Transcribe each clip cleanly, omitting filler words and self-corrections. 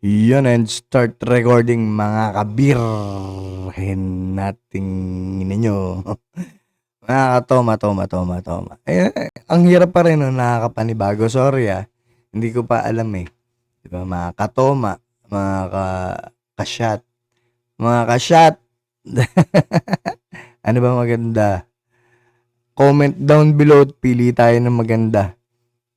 Yun, and start recording mga kabirhen nating ninyo. Toma. Ang hirap pa rin, no? Nakakapanibago. Sorry, Hindi ko pa alam, eh. Diba, mga katoma, mga kasyat, mga kasyat. Ano ba maganda? Comment down below at pili tayo ng maganda.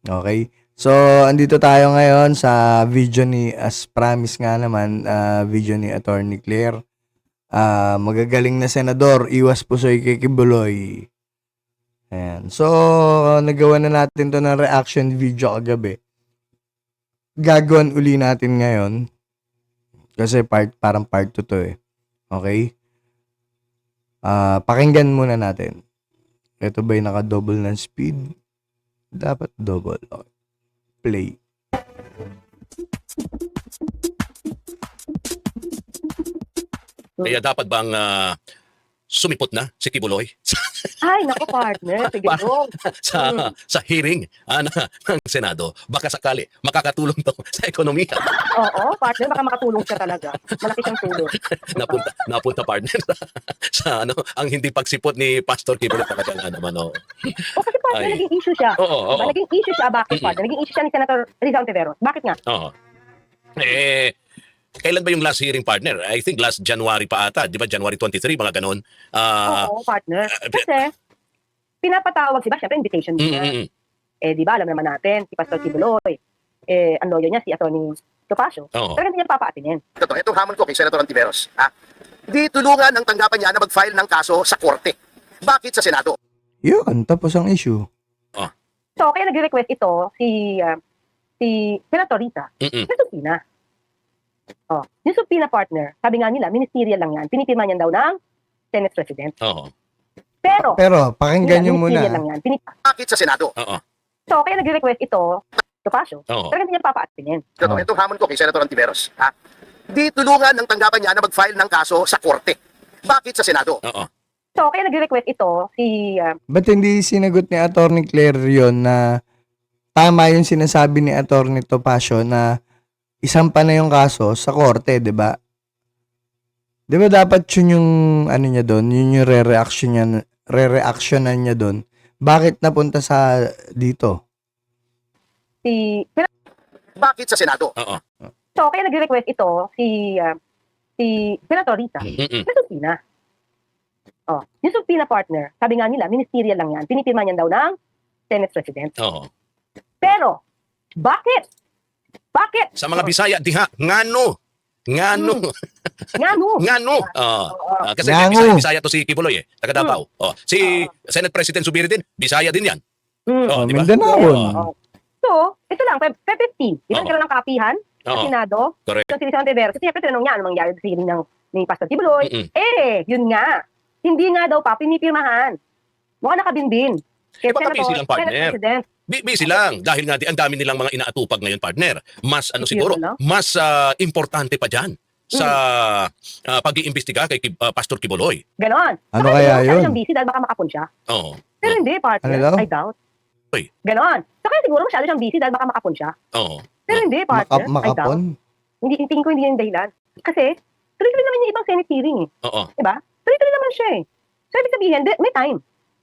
Okay? So, andito tayo ngayon sa video ni, as promised nga naman, video ni Attorney Claire. Magagaling na senador, iwas pusoy kay Kibuloy. Ayan. So, nagawa na natin to ng reaction video kagabi. Gagawin uli natin ngayon. Kasi parang part 2 to eh. Okay? Pakinggan muna natin. Ito ba'y naka-double ng speed? Dapat double. Okay. Play. Kaya dapat bang sumipot na si Kibuloy Ay, naku partner, sige po. sa hearing ng Senado? Baka sakali makakatulong to sa ekonomiya. Oo, partner, baka makatulong siya talaga. Malaki siyang tulong. Napunta partner sa ang hindi pagsipot ni Pastor Kibuloy talaga naman. O kasi partner, Ay. naging issue siya. Oo. Diba? Naging issue siya, bakit partner? Naging issue siya ni Senator Rizal Ontiveros. Bakit nga? Oo. Kailan ba yung last hearing, partner? I think last January pa ata. Di ba? January 23, mga ganon. Oo, partner. Kasi, pinapatawag siya, syempre invitation niya. Di ba, alam naman natin, si Pastor Kibuloy, ang lawyer niya, si Atty. Topacio. Oo. Pero hindi niya papaatinin. Itong hamon ko kay Senator Ontiveros. Di tulungan ang tanggapan niya na mag-file ng kaso sa korte. Bakit sa Senado? Yun, tapos ang issue. So, kaya nag-request ito si Senator Rita. Sa subpoena. Yung subpoena partner, sabi nga nila, ministerial lang yan. Pinipirma niyan daw ng Senate President. Oo. Pero, pakinggan nyo ministerial muna. lang yan. Bakit sa Senado? Oo. So, kaya nag-request ito, Topacio. Oo. Pero hindi niya papaatinin. Itong hamon ko kay Senator Ontiveros. Di tulungan ang tanggapan niya na mag-file ng kaso sa korte. Bakit sa Senado? Oo. So, kaya nag-request ito si Ba't hindi sinagot ni Attorney Claire yun na tama yung sinasabi ni Attorney Topacio na isampa na yung kaso sa korte, di ba? Di ba dapat yun yung ano niya doon, yun yung re-reactionan niya doon. Bakit napunta sa dito? Bakit sa Senado? Oo. So, kaya nag-request ito si Senator Rita. Sa subpoena. Yung subpoena partner, sabi nga nila, ministerial lang yan. Pinipirma niyan daw ng Senate President. Oo. Pero, bakit? Bakit? Sa mga Bisaya, diha, ngano? Ngano? Ngano? Kasi Ngango. Bisaya to si Kibuloy taga Davao. Si Senate President Subiri din, Bisaya din yan. Di ba? Mindanao. So, ito lang, Feb 15. Di ba Oo. nagkaroon ng kapihan sa Oo. Senado? Correct. Yung si Rizal Ontiveros. Kasi siyempre tinanong niya, ano mangyari sa hearing ni Pastor Kibuloy? Yun nga. Hindi nga daw pa pinipirmahan. Mukhang nakabinbin. Baka busy lang, partner. Senate President. Busy lang dahil nga ang dami nilang mga inaatupag ngayon, partner. Mas Busy siguro, lang? mas importante pa diyan sa pag-iimbestiga kay Pastor Kibuloy. Ganon. Ano Saka kaya siguro masyado yun? siyang busy dahil baka makapon siya. Oo. Pero hindi, partner. Ano daw? I doubt. Uy. Ganon. So kaya siguro masyado siyang busy dahil baka makapon siya. Oo. Pero hindi, partner. I doubt. Makapon? Hindi, tingin ko hindi yung dahilan. Kasi, tuloy-tuloy naman yung ibang Senate hearing eh. Oo. Diba? Tuloy-tuloy naman siya eh. So, ibig sabihin, may time.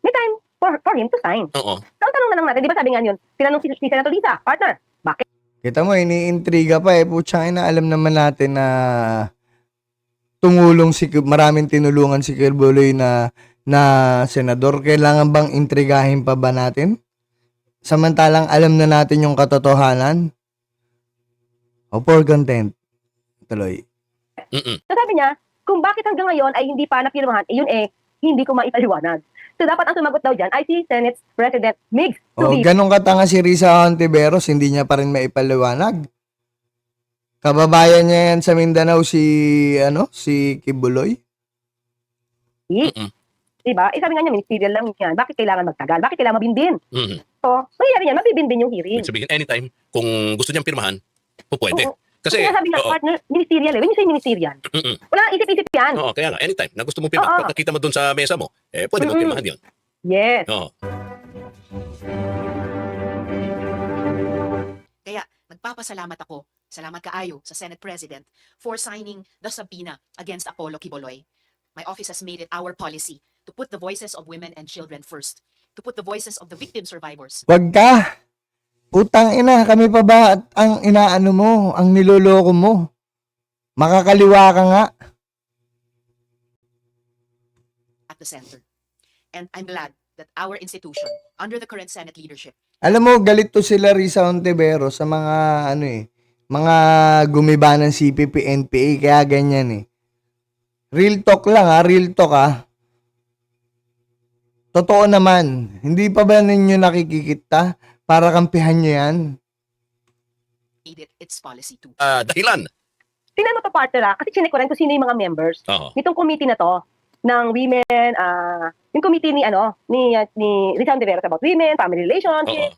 May time for him to sign. Oo. So, ang tanong na lang natin, di ba sabi nga yun, tinanong si Senator Lisa, partner, bakit? Kita mo, iniintriga pa eh. Putsang ina, alam naman natin na maraming tinulungan si Kibuloy na senador. Kailangan bang intrigahin pa ba natin? Samantalang alam na natin yung katotohanan. O for content. Tuloy. So, sabi niya, kung bakit hanggang ngayon ay hindi pa napirmahan, yun hindi ko maipaliwanag. So, dapat ang sumagot daw dyan ay si Senate President Migs Subiri. Ganun katanga si Risa Ontiveros, hindi niya pa rin maipaliwanag. Kababayan niya yan sa Mindanao si Kibuloy. Diba? Sabi nga niya, ministerial lang yan. Bakit kailangan magtagal? Bakit kailangan mabindin? Mhm. So, nangyari yan, mabibindin yung hearing. Ibig sabihin, anytime, kung gusto niyang pirmahan, pwede. Oo. Kasi, Kasi sabi nga, partner, ministerial eh. When you say ministerial, wala nang isip-isip yan. oo, kaya nga, anytime, na gusto mong pirmahan, Oo. pag nakita mo doon sa mesa mo, pwede mong pirmahan yun. Yes. Oo. Kaya nagpapasalamat ako Salamat kaayo sa Senate President for signing the subpoena against Apollo Quiboloy. My office has made it our policy to put the voices of women and children first, to put the voices of the victim survivors Wag ka! Putang ina, kami pa ba at ang inaano mo, ang niloloko mo? Makakaliwa ka nga. at the center. And I'm glad that our institution, under the current Senate leadership, Alam mo, galit to sila Risa Ontiveros sa mga mga gumiba ng CPP, NPA, kaya ganyan eh. Real talk lang real talk Totoo naman, hindi pa ba ninyo nakikikita para kampihan nyo yan? made it its policy to. Dahilan. Tingnan mo to, partner, kasi chinek ko rin kung sino yung mga members Oo. nitong committee na to ng women, yung committee ni Risa Ontiveros about women, family Oo. relationship.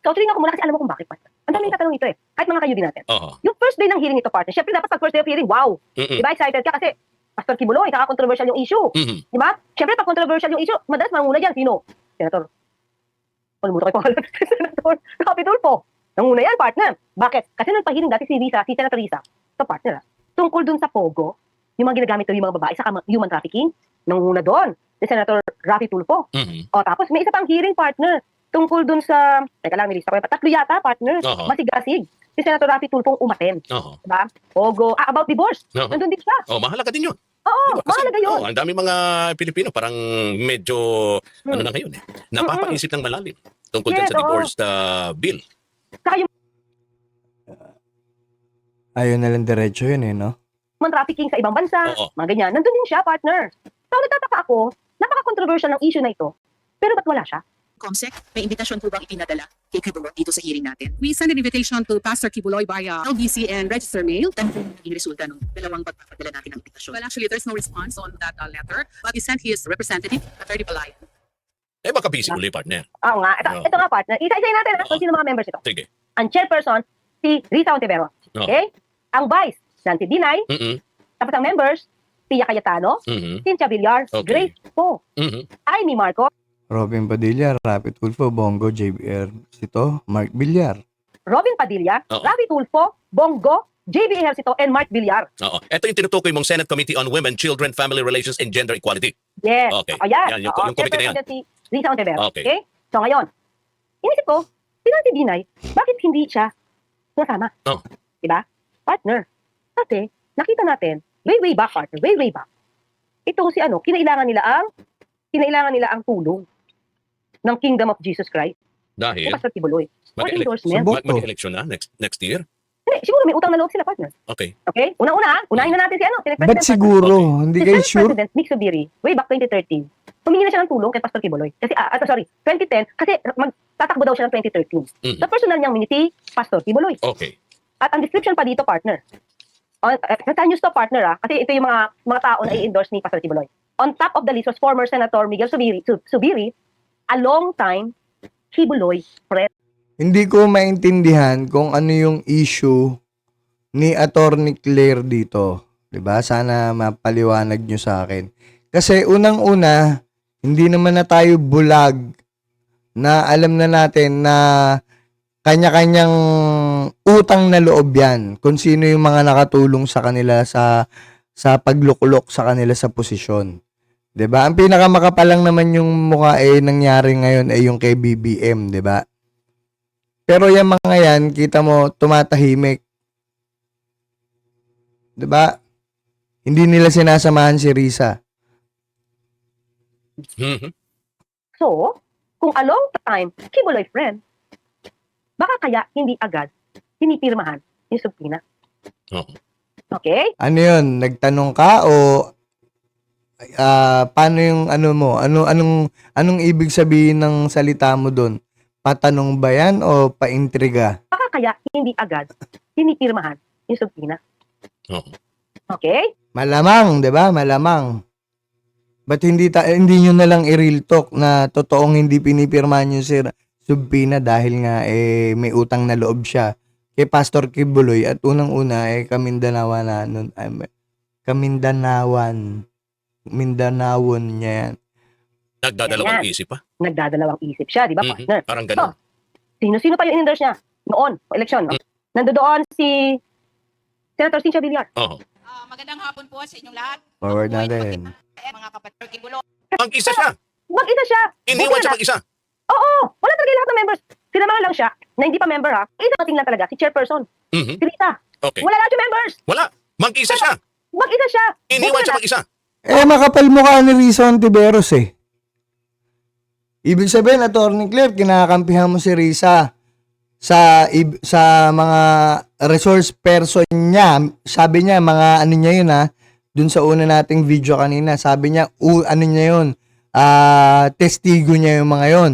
So, tingnan ko muna kasi alam mo kung bakit, partner. Ang daming tatanong ito eh. Kahit mga kayo din natin. Oo. Yung first day ng hearing nito, partner, syempre dapat pag first day of hearing, wow! Mm-mm. Diba, excited ka kasi Pastor Quiboloy, kaka-controversial yung issue. Mhm. Diba? Syempre, pag controversial yung issue, madalas manguna dyan. Sino? Senator. Palimutan ko yung pangalan. Senator Rapi Tulfo. Nanguna yan, partner. Bakit? Kasi nagpahiring dati si Senator Risa, sa partner, tungkol dun sa Pogo, yung mga ginagamit daw yung mga babae sa human trafficking, nanguna doon, si Senator Rapi Tulfo. Mhm. O, tapos may isa pang hearing, partner, tungkol dun sa, teka lang, nilista ko yung tatlo yata, partner, Oo. masigasig. Si Senator Rapi Tulfo umaten. Oo. Diba? Pogo, about divorce. Oo. Nandun din siya. Oh, mahalaga din yun. Oo, Diba? Kasi, mahalaga yun. ang dami mga Pilipino parang medyo ano na ngayon napapaisip ng malalim tungkol dyan Yes, sa divorce bill. Saka yung Ayun na lang diretso yun no? human trafficking sa ibang bansa, Oo. mga ganyan. Nandun din siya, partner. So, nagtataka ako, napaka-controversial ng issue na ito, pero ba't wala siya? Comsec, may imbitasyon po bang ipinadala kay Quiboloy dito sa hearing natin? We sent an invitation to Pastor Quiboloy via LBC and register mail. Ano po yung resulta ng dalawang pagpapadala natin ng imbitasyon? Well, actually, there's no response on that letter, but we sent his representative, Attorney Palayan. Baka busy uli, partner. Oo nga, ito, Oo. ito nga, partner. Isa-isayin natin Oo. kung sino mga members ito. Sige. Ang chairperson, si Risa Ontiveros. Oo. Okay? Ang vice, Nancy Binay. Mhm. Tapos ang members, Pia Cayetano, Mhm. Cynthia Villar, Okay. Grace Po, Mhm. Amy Marco, Robin Padilla, Rapi Tulfo, Bongo, JBR, Sito, Mark Villar. Robin Padilla, Oo. Rafi Tulfo, Bongo, JB Ejercito, and Mark Villar. Oo. Ito yung tinutukoy mong Senate Committee on Women, Children, Family Relations, and Gender Equality. Yes. Okay. O yan. Yan, yung Oo, committee na yan. chairperson si Risa Ontiveros. Okay. Okay? So ngayon, inisip ko, si Nancy Binay, bakit hindi siya nasama? Oh. Diba? Partner. Kasi, nakita natin, way back, partner, way back. Ito si kinailangan nila ang tulong ng Kingdom of Jesus Christ. Dahil Pastor Quiboloy. For endorsement. Sabog. mag-election na next year. Hindi, siguro may utang na loob sila, partner. Okay. Okay? Unang-una, unahin na natin si Ba't Senate President. siguro? Hindi Si kayo Senate sure? President Nick Zubiri, way back 2013, humingi na siya ng tulong kay Pastor Quiboloy. Kasi, 2010, kasi magtatakbo daw siya ng 2013. Mhm. Sa personal niyang miniti, Pastor Quiboloy. Okay. At ang description pa dito, partner. Sa news to, partner, kasi ito yung mga tao na i-endorse ni Pastor Quiboloy. On top of the list was former Senator Miguel Zubiri, a long-time Quiboloy friend. Hindi ko maintindihan kung ano yung issue ni Attorney Claire dito. 'Di ba? Sana mapaliwanag nyo sa akin. Kasi unang-una, hindi naman na tayo bulag na alam na natin na kanya-kanyang utang na loob yan kung sino yung mga nakatulong sa kanila sa paglukulok sa kanila sa posisyon. 'Di ba? Ang pinakamakapalang naman yung mukha nangyari ngayon ay yung kay BBM, 'di ba? Pero yung mga yan, kita mo tumatahimik. 'Di ba? Hindi nila sinasamahan si Risa. Mhm. So, kung a long time Quiboloy friend, baka kaya hindi agad pinipirmahan yung subpoena. Oo. Okay? Ano 'yun? Nagtanong ka o paano yung anong ibig sabihin ng salita mo doon? Patanong ba yan o paintriga? Baka kaya hindi agad pinipirmahan yung subpoena. Oo. Okay? Malamang, 'di ba? Malamang. Ba't hindi nyo na lang i-real talk na totoong hindi pinipirmahan yung subpoena dahil nga may utang na loob siya kay Pastor Quiboloy at unang-una Mindanawon niya yan. Nagdadalawang Yan. isip pa. Nagdadalawang isip siya, di ba, Mhm. partner? Parang ganun. Sino-sino pa yung in-endorse niya noon, election, no? Nandoon si Senator Cynthia Villar. Oo. Magandang hapon po sa inyong lahat. Forward natin. Mga kapatid, Kibulo. Mag-isa siya. Mag-isa siya. Iniwan Buti siya na- mag-isa. Oo, wala talaga lahat ng members. Sinamahan lang siya na hindi pa member ha. Isang lang talaga, si chairperson, Mhm. si Rita. Okay. Wala lahat yung members. Wala. Mag-isa siya. Mag-isa siya. Iniwan Buti siya na- mag-isa. Makapal mukha ni Risa Ontiveros eh. Ibig sabihin, Attorney Claire, kinakampihan mo si Risa sa mga resource person niya. Sabi niya, mga ano niya yun dun sa una nating video kanina, sabi niya, ano niya yun, testigo niya yung mga yun.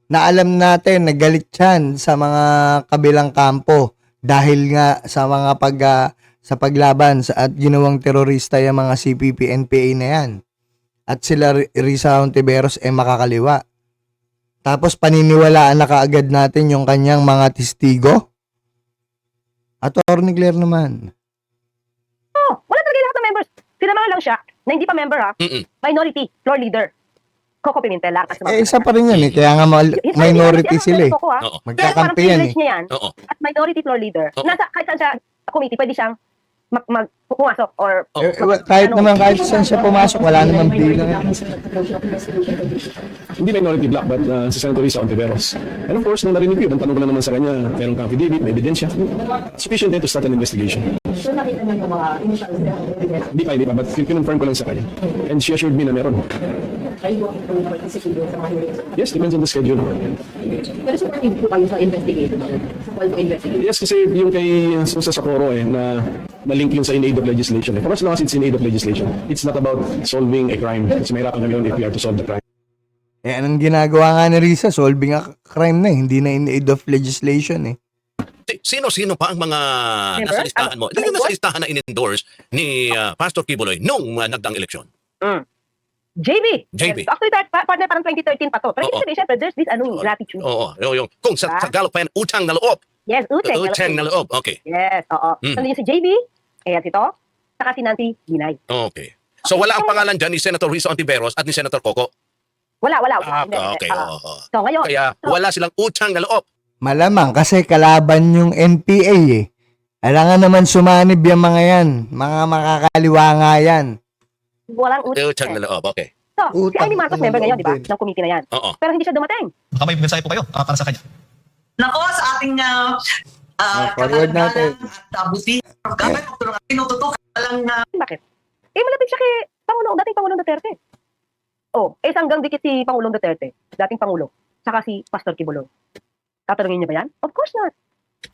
Na alam natin, nagalit yan sa mga kabilang kampo dahil nga sa mga sa paglaban at ginawang terorista yung mga CPP, NPA na yan. At sila Risa Ontiveros makakaliwa. Tapos paniniwalaan na kaagad natin yung kanyang mga testigo. Attorney Claire naman. Oo, wala talaga lahat ng members. Sinamahan lang siya na hindi pa member ha. Mm-mm. Minority, floor leader. Coco Pimentel lang. Isa pa rin yan Kaya nga minority sila Oo. Pero parang Magkakampi yan privilege niya yan. Oo. At minority floor leader. Oo. Nasa, kahit saan siya sa committee, pwede siyang pumasok or Kahit saan siya pumasok, wala namang bilang yan. Hindi minority black but si Senator Risa Ontiveros. And of course, nung narinig ko yun, ang tanong ko lang naman sa kanya, merong kang affidavit, may ebidensya. Sufficient then to start an investigation. Hindi pa, but kinonfirm ko lang sa kanya. And she assured me na meron. Yes, depends on the schedule. Pero supportive po kayo sa investigation, sa call to investigate. Yes, kasi yung kay Susa Socorro na link yun sa in aid of legislation. For as long as it's in aid of legislation, it's not about solving a crime. Kasi mahirapan kami yun if we are to solve the crime. Anong ginagawa nga ni Risa? Solving a crime na hindi na in aid of legislation Sino-sino pa ang mga Member? nasa listahan mo? Ano nasa listahan na in-endorse ni Pastor Kibuloy nung nagdaang eleksyon? JB. JB. Actually, partner parang 2013 pa to. Pero Oo. ibig sabihin, syempre, there's this gratitude. Oo. Yung, kung sa Tagalog pa yan, utang na loob. Yes, utang. Utang na loob. Okay. Yes, oo. Mm. Nandun yung si JB, ayan ito, saka si Nancy Binay. Okay. So wala ang pangalan dyan ni Senator Risa Ontiveros at ni Senator Coco? Wala. Hindi, Okay. oo. Oo. So ngayon, Kaya wala silang utang na loob. Malamang kasi kalaban yung NPA Alangan naman sumanib yung mga yan. Mga makakaliwa nga yan. walang utang. Utang na loob. Okay. So, si Utang Amy Marcos na member ngayon, loob di ba? din. Ng committee na yan. Oo. Pero hindi siya dumating. Baka may mensahe po kayo para sa kanya. Nako, sa ating forward natin. at buti. Kapag tinututukan lang na Bakit? Malapit siya kay dating Pangulong Duterte. Hanggang dikit si Pangulong Duterte, dating Pangulo, saka si Pastor Kibuloy. Tatanungin niya ba yan? Of course not.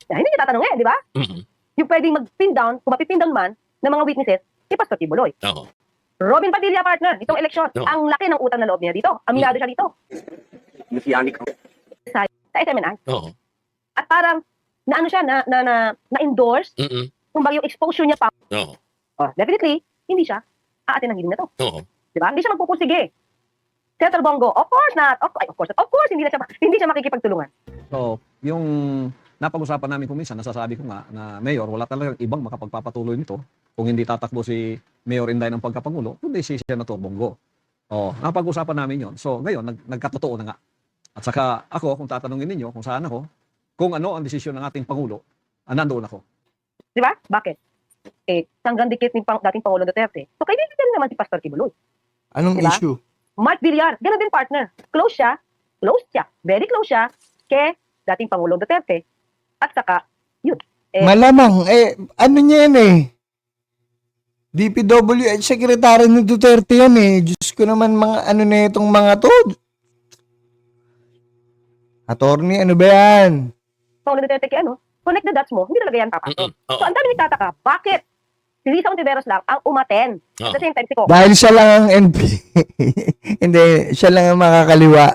Hindi niya tatanungin, di ba? Mhm. Yung pwedeng mag-pin down, kung mapipin down man, ng mga witnesses, si Pastor Kibuloy. Oo. Robin Padilla, partner, itong eleksyon. No. Ang laki ng utang na loob niya dito. Aminado siya dito. Sa SMNI. Oo. At parang, naano siya, na-endorse, Mhm. kung yung exposure niya pa. Oo. Definitely, hindi siya aatin ng hearing na to. Oo. Di ba? Hindi siya magpupursige. Senator Bongo, of course not. Of course, hindi siya makikipagtulungan. So, yung napag-usapan namin kung minsan, nasasabi ko nga na Mayor, wala talagang ibang makapagpapatuloy nito kung hindi tatakbo si Mayor Inday ng pagkapangulo, kundi si Senator Bongo. Napag-usapan namin yon. So, ngayon, nagkatotoo na nga. At saka ako, kung tatanungin ninyo kung saan ako, kung ano ang desisyon ng ating Pangulo, nandoon ako. Di ba? Bakit? Hanggang dikit ni dating Pangulong Duterte. So, kaibigan din naman si Pastor Kibuloy. Anong Diba? issue? Mark Villar, ganun din partner. Close siya, very close siya, kay dating Pangulong Duterte. At saka, yun. Malamang, ano niya yan DPWH Secretary ng Duterte yan Diyos ko naman, mga ano na itong mga to. Attorney, ano ba yan? Pangulong Duterte kay connect the dots mo, hindi talaga yan papasok. Mhm. Oo. So, ang dami nagtataka, bakit? Si Risa Ontiveros lang ang umaten. At the same time, si Coco. Dahil siya lang ang NP. Hindi, siya lang ang makakaliwa.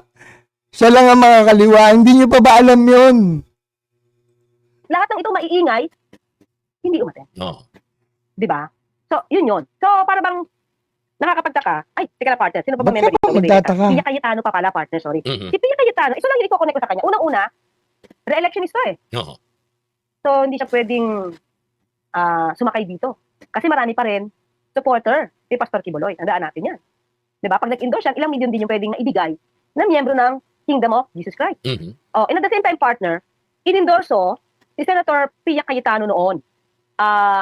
Siya lang ang makakaliwa. Hindi niyo pa ba alam yun? Lahat ng itong maiingay, hindi umaten. Oo. Di ba? So, yun. So, para bang nakakapagtaka, teka na partner, sino pa ba Ba't member ka ba dito? magtataka? Pia Cayetano pa pala, partner, sorry. Mhm. Si Pia Cayetano, ito lang yung i-connect ko sa kanya. Unang-una, re-electionist to Oo. So, hindi siya pwedeng sumakay dito. Kasi marami pa rin supporter ni Pastor Kibuloy. Tandaan natin yan. Di ba? Pag nag-endorse yan, ilang milyon din yung pwedeng naibigay na miyembro ng Kingdom of Jesus Christ. Mhm. And at the same time, partner, in-endorso si Senator Pia Cayetano noon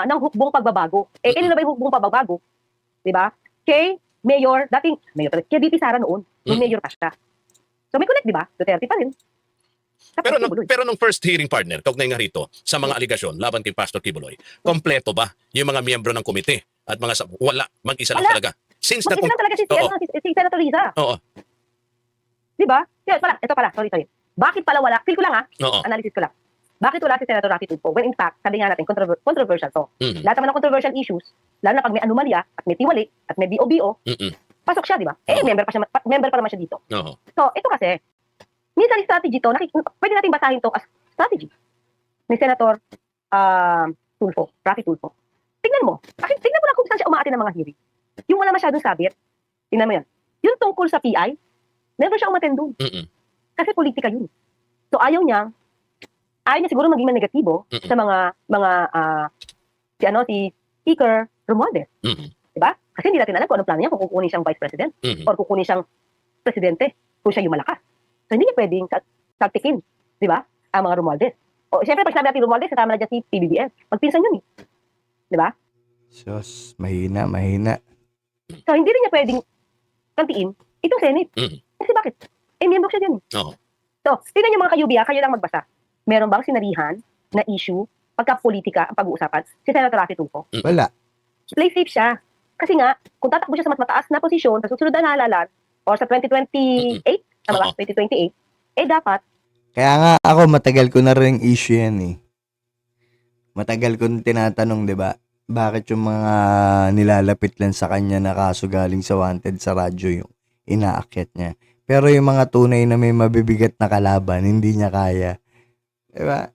ng hukbong pagbabago. Kanino na ba yung hukbong pagbabago? Di ba? Kay Mayor, kay VP Sara noon, yung Mayor pa siya. So may connect, di ba? Duterte pa rin. Pero nung first hearing, partner, kaugnay nga rito sa mga aligasyon laban kay Pastor Kibuloy, kompleto ba yung mga miyembro ng komite at mga wala, mag-isa lang Wala. talaga. Since Mag-isa lang talaga Oo. si Senator Riza. Oo. Di ba? Ito pala, sorry. Bakit pala wala? Feel ko lang Oo. analysis ko lang. Bakit wala si Senator Raffy Tulfo? When in fact, sabi nga natin, controversial to. Mhm. Lahat naman ng controversial issues, lalo na pag may anomalya, at may tiwali, at may BOBO, Mm-mm. pasok siya, di ba? Member pa naman siya dito. Oo. So, ito kasi, minsan yung strategy to, pwede natin basahin to as strategy ni Senator Tulfo, Raffy Tulfo. Tingnan mo lang kung saan siya umaati ng mga hearing. Yung wala masyadong sabit, tingnan mo yan. Yung tungkol sa PI, never siya umaten doon. Mm-mm. Kasi politika yun. So, ayaw niya siguro maging negatibo Mm-mm. sa si Speaker Romualdez. Mm-mm. Diba? Kasi hindi natin alam kung anong plano niya, kung kukunin siyang vice president Mm-mm. or kukunin siyang presidente kung siya yung malakas. So, hindi niya pwedeng saltikin, di ba, ang mga Romualdez. O, siyempre, pag sinabi natin Romualdez, kasama na dyan si PBBM. Magpinsan yun eh. Di ba? Sus, mahina. So, hindi rin niya pwedeng kantiin itong Senate. Mm. Kasi bakit? Miyembro siya dyan eh. Oo. So, tingnan niyo mga kayubi, kayo lang magbasa. Meron bang sinarihan na issue pagka-politika ang pag-uusapan si Senator Raffy Tulfo? Wala. Play safe siya. Kasi nga, kung tatakbo siya sa mas mataas na posisyon sa susunod na halalan or sa 2028, tama ba? Oo. 2028, dapat, Kaya nga ako, matagal ko na rin issue yan eh. Matagal ko tinatanong, di ba? Bakit yung mga nilalapit lang sa kanya na kaso galing sa wanted sa radyo yung inaakyat niya. Pero yung mga tunay na may mabibigat na kalaban, hindi niya kaya. Di ba?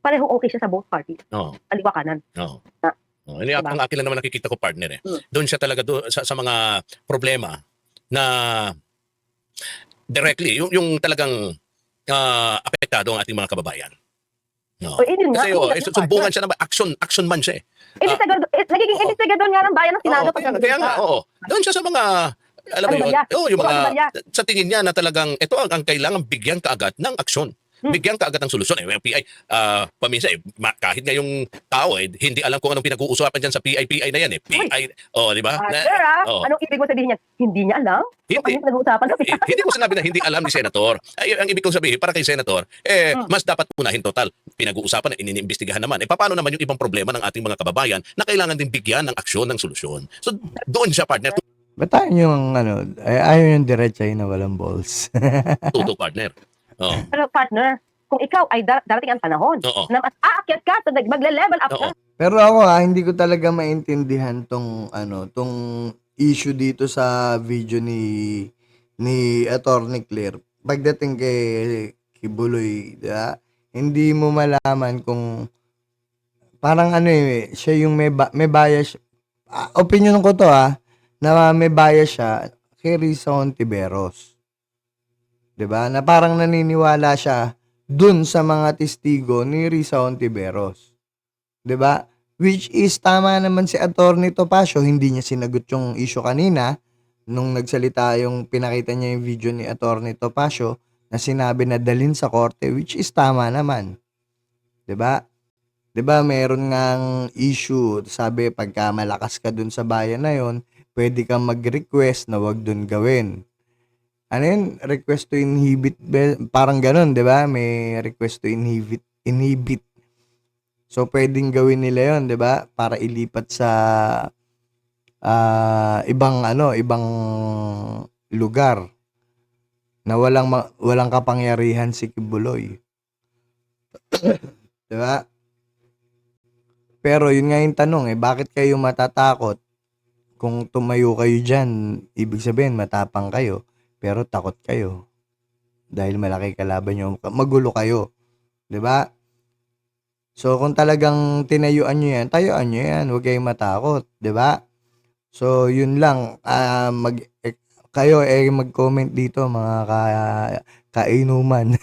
parehong okay siya sa both parties. Oo. Kaliwa kanan. Oo. Ah. Hindi, Diba? ang akin lang naman nakikita ko, partner eh. Mm. Doon siya talaga sa mga problema na directly, yung talagang apektado ang ating mga kababayan. No. O, yun nga. Kasi sumbungan siya naman, action man siya eh. Nagiging Oo. investigador nga ng bayan ng Senado. Oo, kaya nga, oo. Doon siya sa mga, alam mo yun, yung mga, sa tingin niya na talagang, ito ang kailangan bigyan kaagad ng aksyon. Bigyan kaagad ng solusyon. Yung PI, paminsan kahit nga yung tao hindi alam kung anong pinag-uusapan dyan sa PI na yan eh. PI, di ba? Oo. Anong ibig mo sabihin niya? Hindi niya alam? Hindi. Kung ano yung pinag-uusapan sa PI? Hindi ko sinabi na hindi alam ni Senator. Ang ibig kong sabihin, para kay Senator, mas dapat unahin total. Pinag-uusapan na iniimbestigahan naman. Paano naman yung ibang problema ng ating mga kababayan na kailangan din bigyan ng aksyon, ng solusyon. So, doon siya, partner, Ba't tayo yung ayaw yung diretsahin na walang balls? tuto, partner. Oo. Pero partner, kung ikaw ay darating ang panahon Oo. na mas aakyat ka, magle-level up ka, Oo. Pero ako hindi ko talaga maintindihan tong issue dito sa video ni Attorney Claire. Pagdating kay Kibuloy, diba? Hindi mo malaman kung parang siya yung may bias. Opinion ko to na may bias siya kay Risa Hontiveros. 'Di ba? Na parang naniniwala siya dun sa mga testigo ni Risa Hontiveros. 'Di ba? Which is tama naman si Attorney Topacio, hindi niya sinagot yung issue kanina nung nagsalita yung pinakita niya yung video ni Attorney Topacio na sinabi na dalhin sa korte, which is tama naman. 'Di ba? 'Di ba meron ngang issue, sabi pagka malakas ka dun sa bayan na yon, pwede kang mag-request na wag dun gawin. Ano yun? Request to inhibit, parang ganun, di ba? May request to inhibit. So, pwedeng gawin nila yun, di ba? Para ilipat sa ibang lugar na walang kapangyarihan si Kibuloy. Di ba? Pero yun nga yung tanong bakit kayo matatakot? Kung tumayo kayo dyan, ibig sabihin matapang kayo. Pero takot kayo. Dahil malaki kalaban nyo. Magulo kayo. 'Di ba? So, kung talagang tinayuan nyo yan, tayuan nyo yan. Huwag kayong matakot. 'Di ba? So, yun lang. Kayo mag-comment dito, mga kainuman.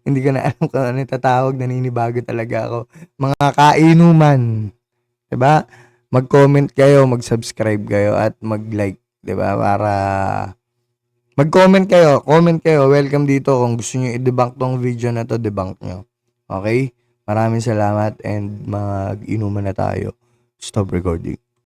Hindi ko na alam kung ano tatawag. Naninibago talaga ako. Mga kainuman. 'Di ba? Mag-comment kayo, mag-subscribe kayo, at mag-like. 'Di ba? Para Mag-comment kayo, welcome dito. Kung gusto nyo i-debunk tong video na to, debunk nyo. Okay? Maraming salamat and mag-inuman na tayo. Stop recording.